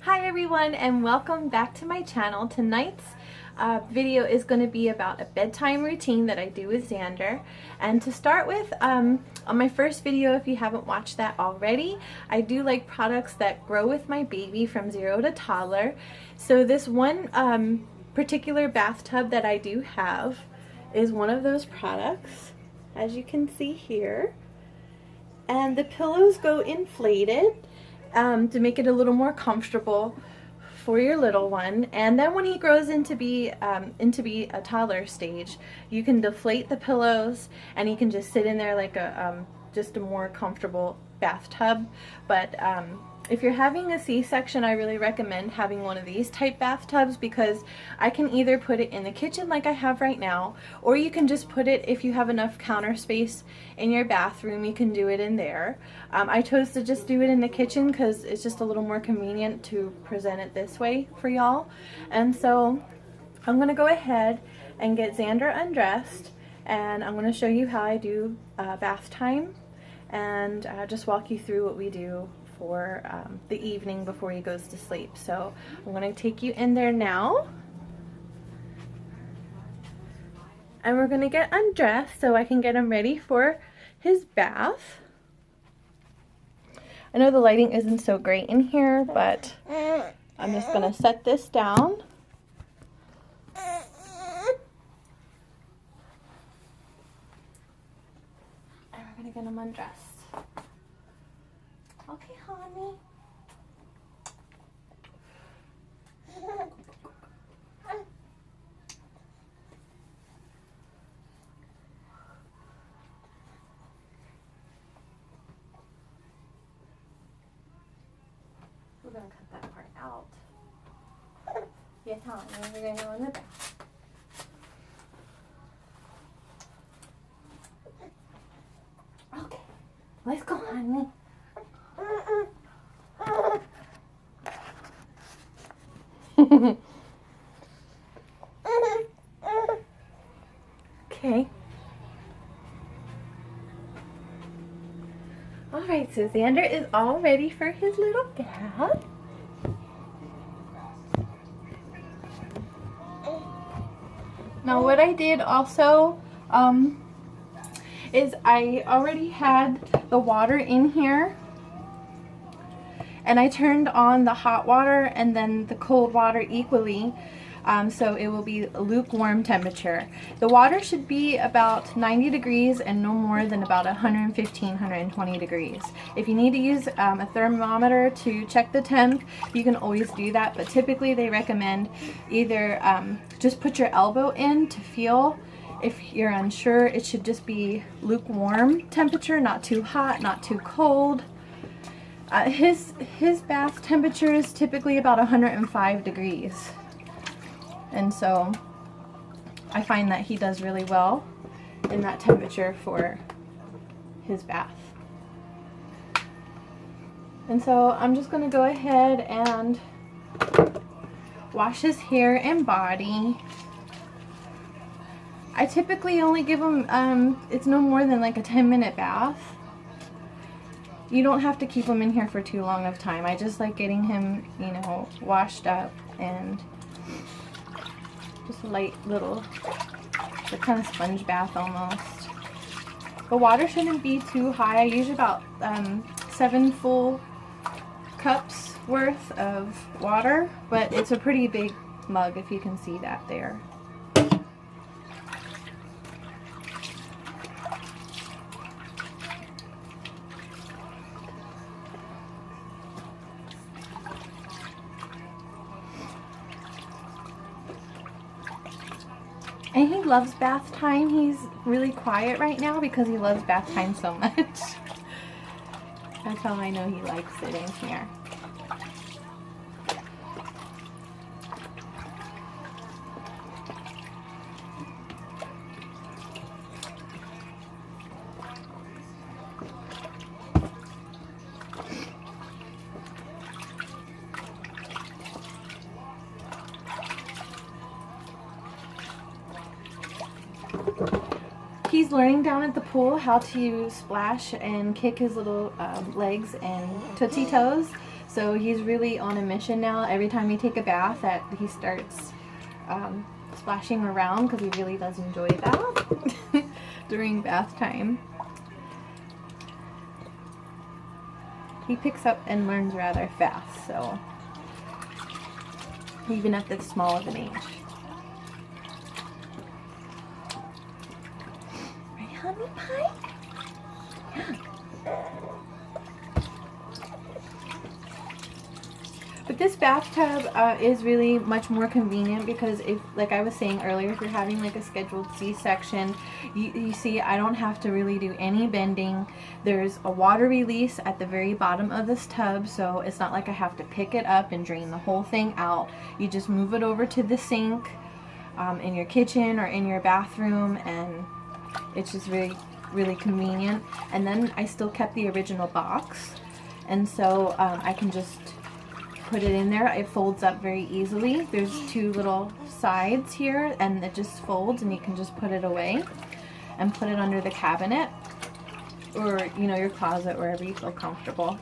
Hi everyone and welcome back to my channel. Tonight's video is going to be about a bedtime routine that I do with Xander. And to start with, on my first video, if you haven't watched that already, I do like products that grow with my baby from 0 to toddler. So this one particular bathtub that I do have is one of those products, as you can see here. And the pillows go inflated to make it a little more comfortable for your little one. And then when he grows into be a toddler stage, you can deflate the pillows and he can just sit in there like a just a more comfortable bathtub. But if you're having a C-section, I really recommend having one of these type bathtubs, because I can either put it in the kitchen like I have right now, or you can just put it, if you have enough counter space in your bathroom, you can do it in there. I chose to just do it in the kitchen because it's just a little more convenient to present it this way for y'all. And so I'm going to go ahead and get Xander undressed, and I'm going to show you how I do bath time, and just walk you through what we do for the evening before he goes to sleep. So I'm going to take you in there now, and we're going to get undressed so I can get him ready for his bath. I know the lighting isn't so great in here, but I'm just going to set this down. And we're going to get him undressed. Okay, honey. We're going to cut that part out. Yes, honey. We're going to go in the bath. Okay. Let's go, honey. Okay. Alright, so Xander is all ready for his little bath. Now what I did also is I already had the water in here, and I turned on the hot water and then the cold water equally, so it will be lukewarm temperature. The water should be about 90 degrees and no more than about 115, 120 degrees. If you need to use a thermometer to check the temp, you can always do that, but typically they recommend either just put your elbow in to feel. If you're unsure, it should just be lukewarm temperature, not too hot, not too cold. His bath temperature is typically about 105 degrees. And so I find that he does really well in that temperature for his bath. And so I'm just going to go ahead and wash his hair and body. I typically only give him, it's no more than like a 10-minute bath. You don't have to keep him in here for too long of time. I just like getting him, you know, washed up and just a light little, the kind of sponge bath almost. The water shouldn't be too high. I use about 7 full cups worth of water, but it's a pretty big mug if you can see that there. And he loves bath time. He's really quiet right now because he loves bath time so much. That's how I know he likes it in here. He's learning down at the pool how to splash and kick his little legs and tootsie toes. So he's really on a mission now. Every time we take a bath, that he starts splashing around because he really does enjoy that during bath time. He picks up and learns rather fast, so even at this small of an age. Right, honey pie? Yeah. But this bathtub is really much more convenient because if, like I was saying earlier, if you're having like a scheduled C-section, you see I don't have to really do any bending. There's a water release at the very bottom of this tub, so it's not like I have to pick it up and drain the whole thing out. You just move it over to the sink in your kitchen or in your bathroom, and it's just really convenient. And then I still kept the original box, and so I can just put it in there. It folds up very easily. There's two little sides here and it just folds, and you can just put it away and put it under the cabinet or, you know, your closet, wherever you feel comfortable.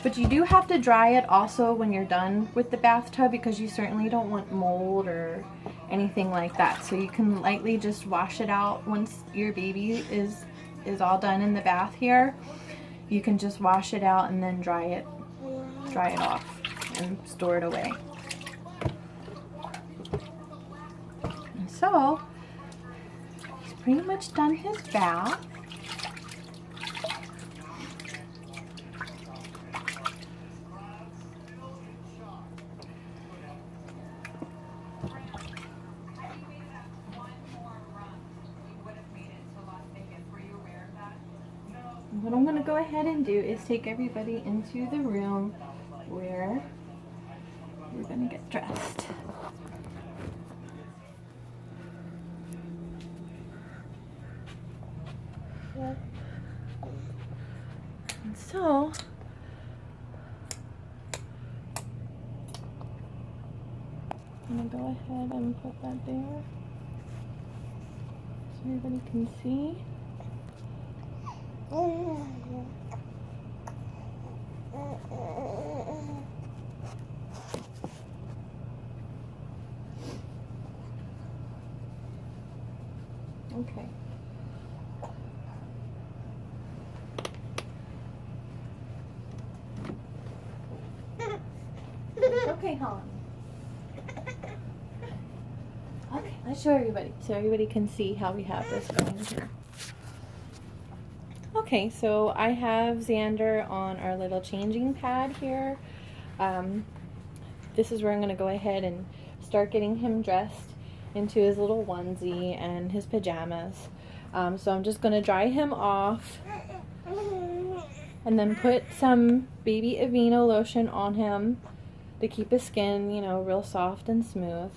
But you do have to dry it also when you're done with the bathtub, because you certainly don't want mold or anything like that. So you can lightly just wash it out once your baby is all done in the bath here. You can just wash it out and then dry it off and store it away. And so he's pretty much done his bath. What I'm going to go ahead and do is take everybody into the room where we're going to get dressed. And so, I'm going to go ahead and put that there so everybody can see. Okay. Okay, Holland. Okay, let's show everybody so everybody can see how we have this going here. Okay, so I have Xander on our little changing pad here. This is where I'm going to go ahead and start getting him dressed into his little onesie and his pajamas. So I'm just going to dry him off and then put some baby Aveeno lotion on him to keep his skin, you know, real soft and smooth.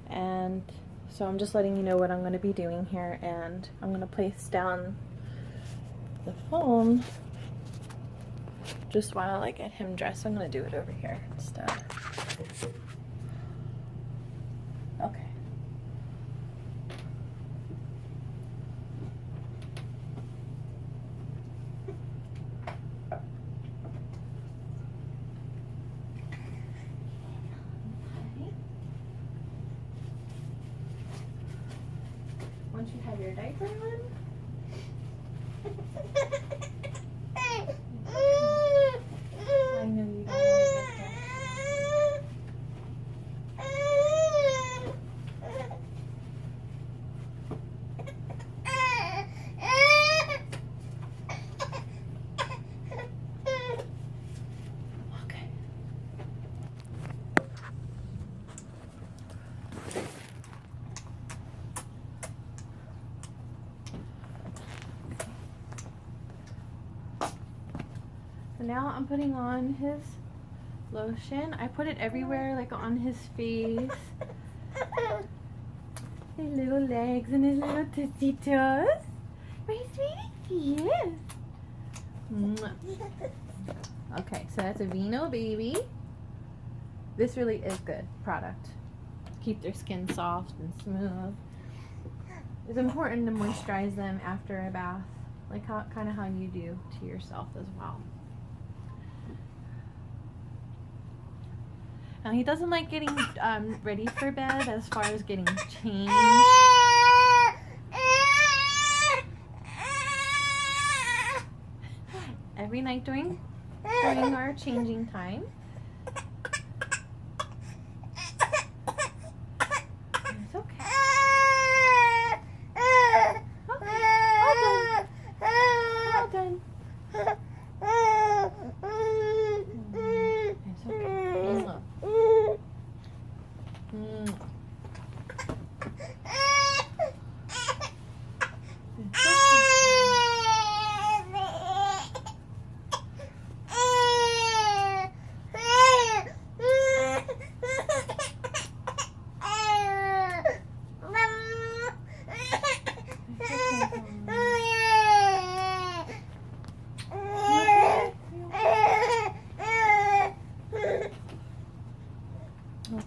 And so I'm just letting you know what I'm going to be doing here, and I'm going to place down the phone just while I get him dressed. I'm going to do it over here instead. Okay. Once you have your diaper on, I know you don't want to get there. Okay. So now I'm putting on his lotion. I put it everywhere, like on his face, his little legs, and his little tootsie toes. Right, sweetie? Yes. Mwah. Okay, so that's Aveeno Baby. This really is good product. Keep their skin soft and smooth. It's important to moisturize them after a bath. like kind of how you do to yourself as well. Now he doesn't like getting ready for bed as far as getting changed. Every night during our changing time. It's okay. Okay, all done. All done. It's okay. Look.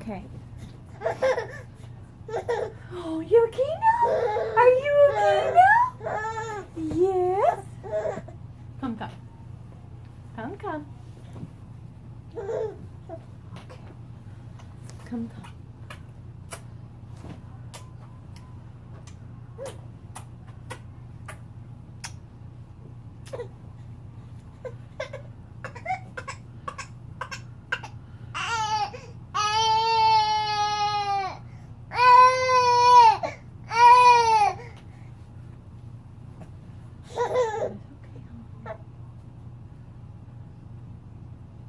Okay. Oh, you okay now? Are you okay now? Yes. Come. Come. Okay. Come.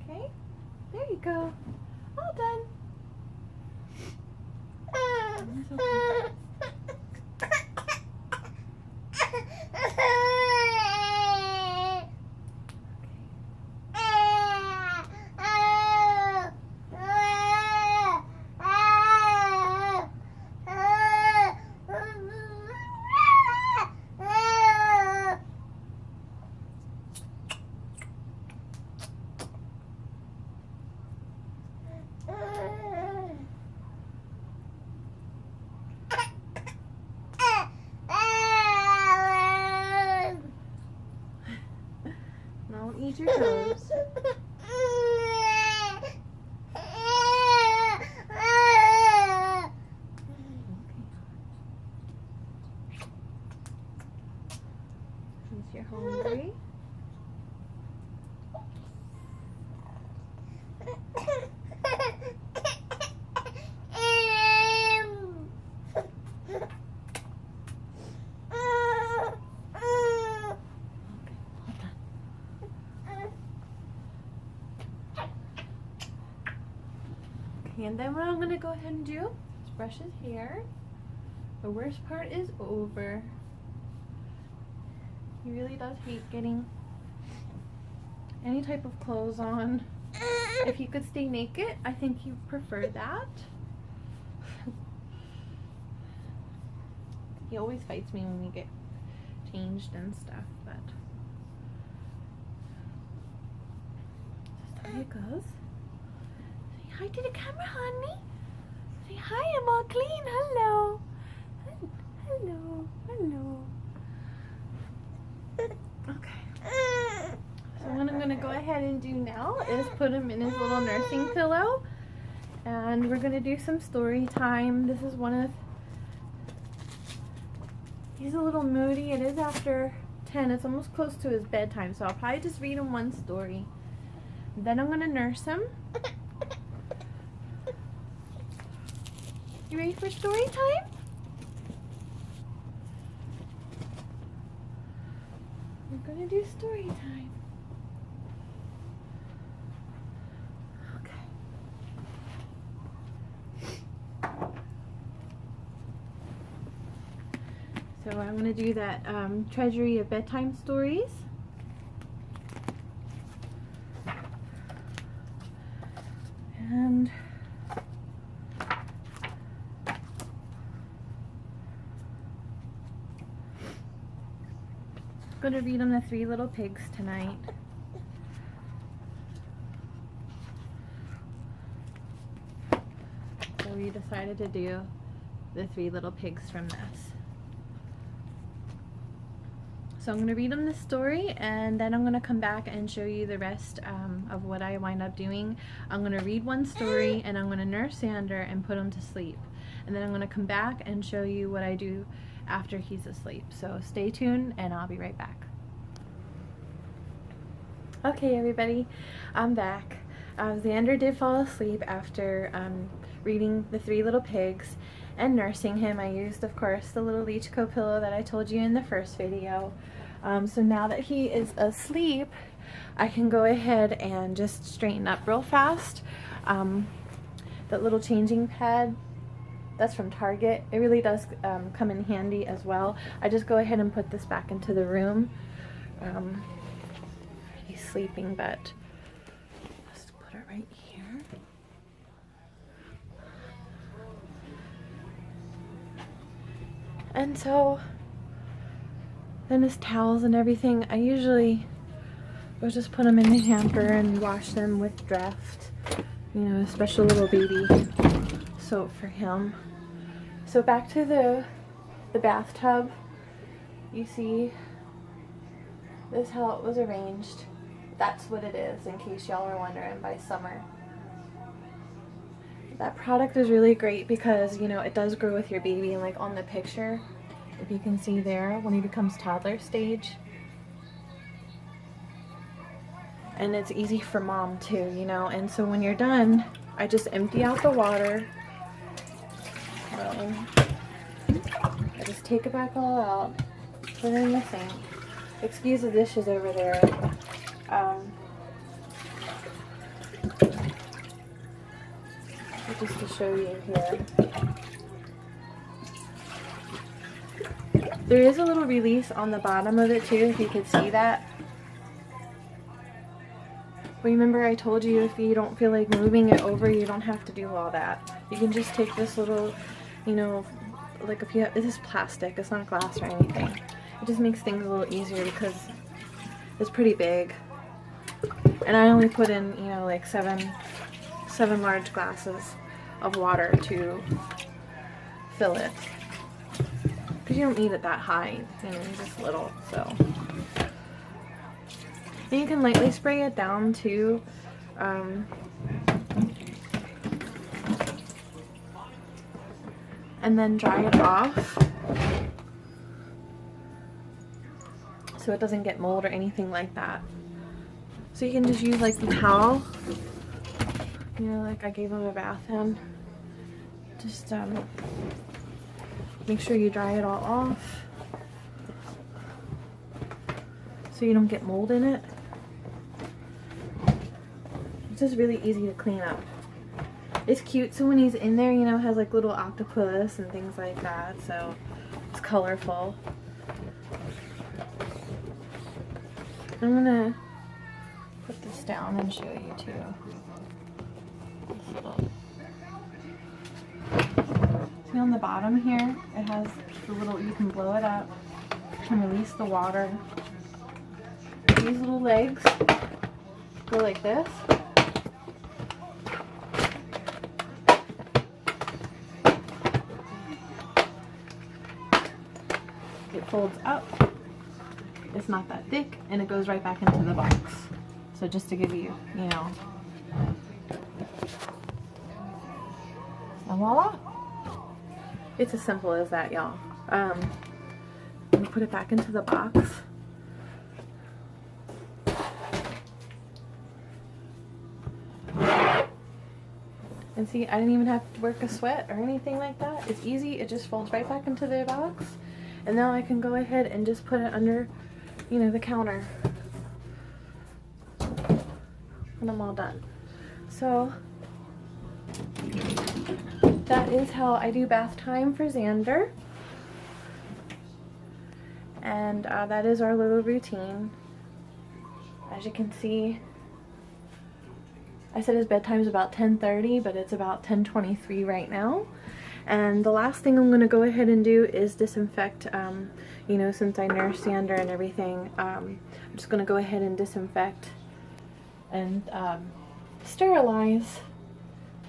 Okay, there you go. All done. It's okay. Don't eat your toes. Since you're hungry. And then what I'm going to go ahead and do is brush his hair. The worst part is over. He really does hate getting any type of clothes on. If he could stay naked, I think he would prefer that. He always fights me when we get changed and stuff, but that's how it goes. Hi to the camera, honey. Say hi, I'm all clean. Hello. Hello. Okay. So what I'm going to go ahead and do now is put him in his little nursing pillow. And we're going to do some story time. This is one of... He's a little moody. It is after 10. It's almost close to his bedtime. So I'll probably just read him one story. Then I'm going to nurse him. You ready for story time? We're gonna do story time. Okay. So I'm gonna do that treasury of bedtime stories. And I'm going to read them the Three Little Pigs tonight. So we decided to do the Three Little Pigs from this. So I'm going to read him the story, and then I'm going to come back and show you the rest of what I wind up doing. I'm going to read one story, and I'm going to nurse Xander and put him to sleep. And then I'm going to come back and show you what I do after he's asleep. So stay tuned, and I'll be right back. Okay, everybody, I'm back. Xander did fall asleep after reading The Three Little Pigs and nursing him. I used, of course, the little Leechco pillow that I told you in the first video. So now that he is asleep, I can go ahead and just straighten up real fast. That little changing pad, that's from Target. It really does come in handy as well. I just go ahead and put this back into the room. He's sleeping, but let's put it right here. And so then his towels and everything, I usually will just put them in the hamper and wash them with Dreft, you know, a special little baby soap for him. So back to the bathtub. You see, this is how it was arranged. That's what it is, in case y'all are wondering, by Summer. That product is really great because, you know, it does grow with your baby, and like on the picture, if you can see there, when he becomes toddler stage. And it's easy for mom too, you know. And so when you're done, I just empty out the water. I just take it back all out, put it in the sink. Excuse the dishes over there. Just to show you here. There is a little release on the bottom of it too, if you could see that. Remember I told you if you don't feel like moving it over, you don't have to do all that. You can just take this little, you know, like if you have, this is plastic, it's not glass or anything. It just makes things a little easier because it's pretty big. And I only put in, you know, like seven large glasses of water to fill it. Because you don't need it that high, you know, just little, so. And you can lightly spray it down too. And then dry it off so it doesn't get mold or anything like that. So you can just use like the towel, you know, like I gave him a bath in. Just make sure you dry it all off so you don't get mold in it. It's just really easy to clean up. It's cute, so when he's in there, you know, it has like little octopus and things like that, so it's colorful. I'm gonna put this down and show you too. This little. See on the bottom here, it has the little, you can blow it up and release the water. These little legs go like this. It folds up, it's not that thick, and it goes right back into the box. So just to give you, you know, and voila! It's as simple as that, y'all. I'm gonna put it back into the box. And see, I didn't even have to work a sweat or anything like that. It's easy, it just folds right back into the box. And now I can go ahead and just put it under, you know, the counter when I'm all done. So that is how I do bath time for Xander. And that is our little routine. As you can see, I said his bedtime is about 10:30, but it's about 10:23 right now. And the last thing I'm going to go ahead and do is disinfect, you know, since I nursed Xander and everything. I'm just going to go ahead and disinfect and sterilize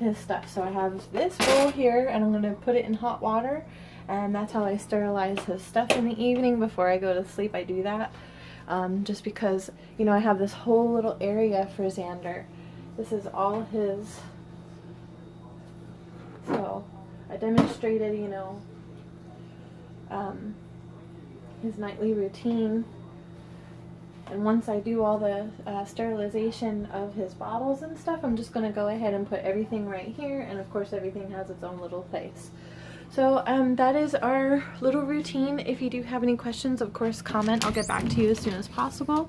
his stuff. So I have this bowl here, and I'm going to put it in hot water, and that's how I sterilize his stuff in the evening. Before I go to sleep, I do that, just because, you know, I have this whole little area for Xander. This is all his, so I demonstrated, you know, his nightly routine. And once I do all the sterilization of his bottles and stuff, I'm just going to go ahead and put everything right here, and of course everything has its own little place. So that is our little routine. If you do have any questions, of course comment. I'll get back to you as soon as possible.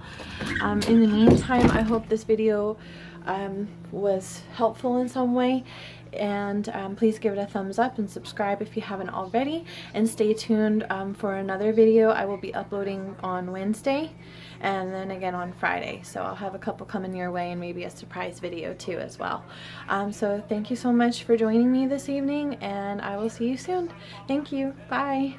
In the meantime, I hope this video was helpful in some way, and please give it a thumbs up and subscribe if you haven't already, and stay tuned for another video. I will be uploading on Wednesday and then again on Friday, so I'll have a couple coming your way and maybe a surprise video too as well. So thank you so much for joining me this evening, and I will see you soon. Thank you. Bye.